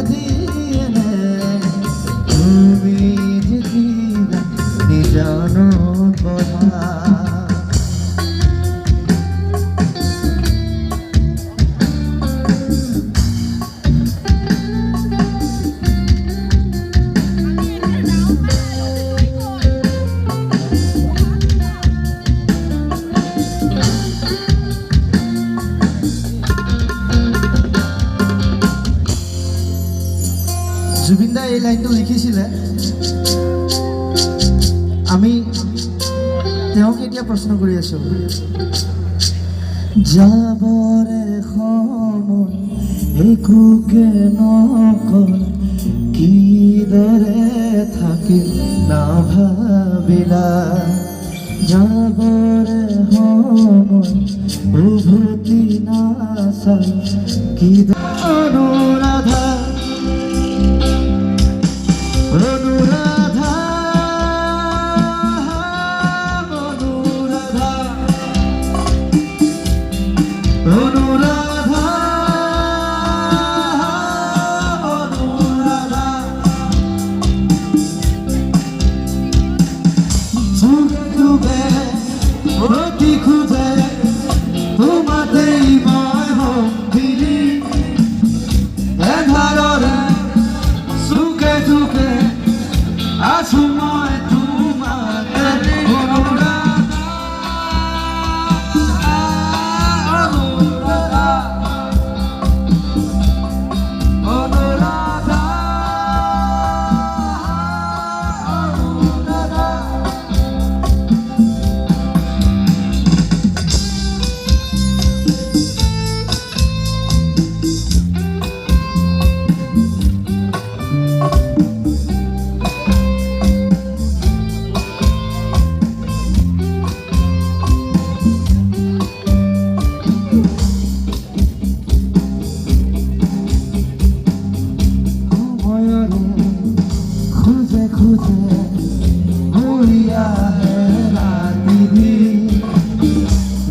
দিয়ে নে তুমি যদি জানো কথা জুবিন দা এই লাইনটো লিখিছিলে আমি তেওঁক এতিয়া প্ৰশ্ন কৰি আছো যাবৰে সময় একোকে নকল কিদৰে থাকিল নাভাবিলা যাবৰে সময় উভতি নাচাল কিদৰে অনুৰাধা অনুরাধা অনুরাধা অনুরাধা অনুরাধা যুগে যুগে অতি খুঁজে তোমাতেই মই হবিলি এধাৰৰে সুখে সুখে আছো মই তোমাতে অনুৰাধা অনুৰাধা অনুৰাধা খুঁজে খুঁজে ঘূৰি আহে ৰাতি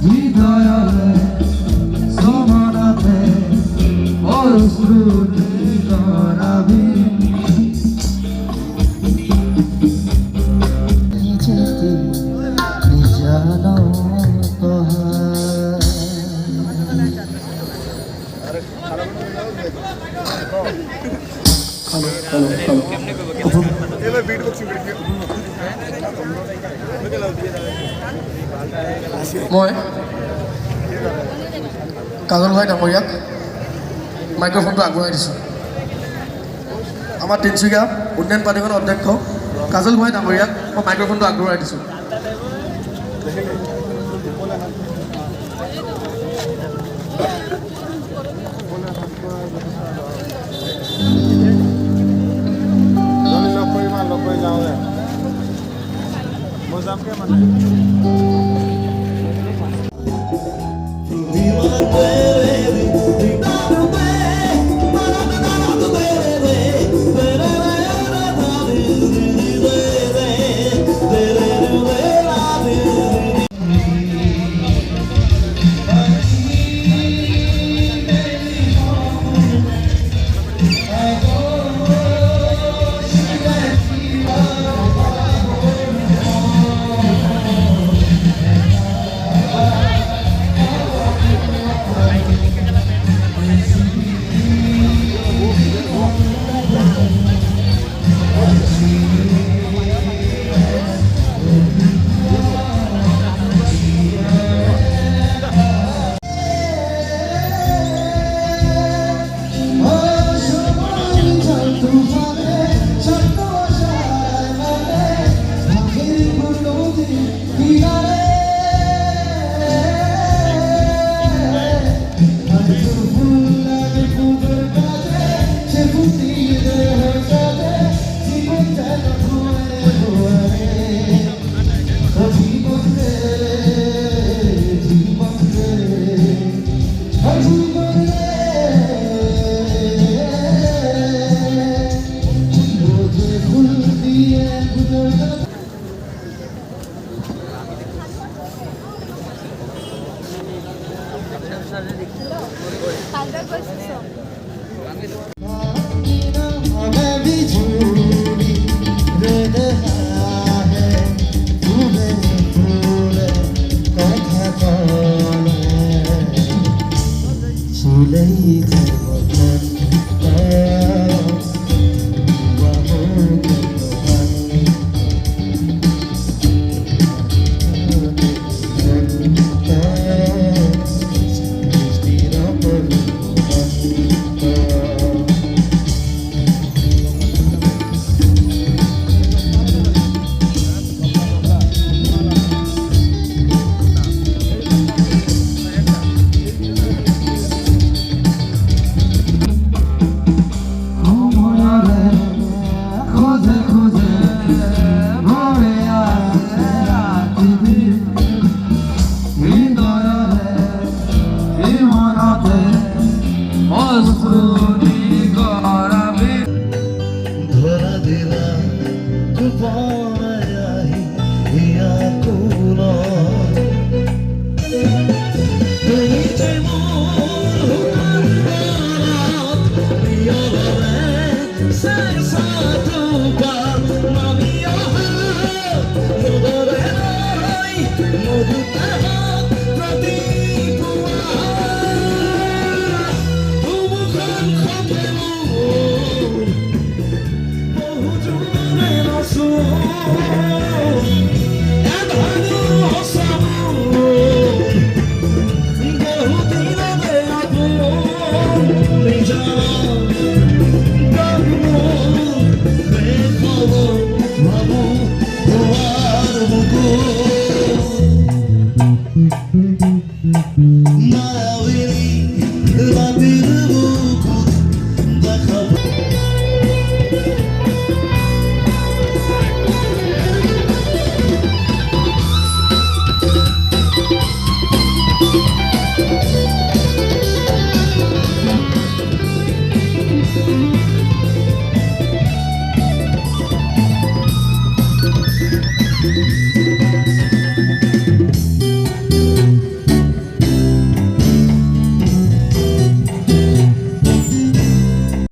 হৃদয়ৰে চমনতে অশ্ৰুতি কৰাবি যেতি নিজান Hello. মই কাজল ভাই ডাঙৰীয়াক মাইক্ৰফোনটো আগবঢ়াই দিছোঁ আমাৰ তিনিচুকীয়া উন্নয়ন প্ৰাধিকৰণৰ অধ্যক্ষ কাজল ভাই ডাঙৰীয়াক মই মাইক্ৰফোনটো আগবঢ়াই দিছোঁ से साथों का मामिया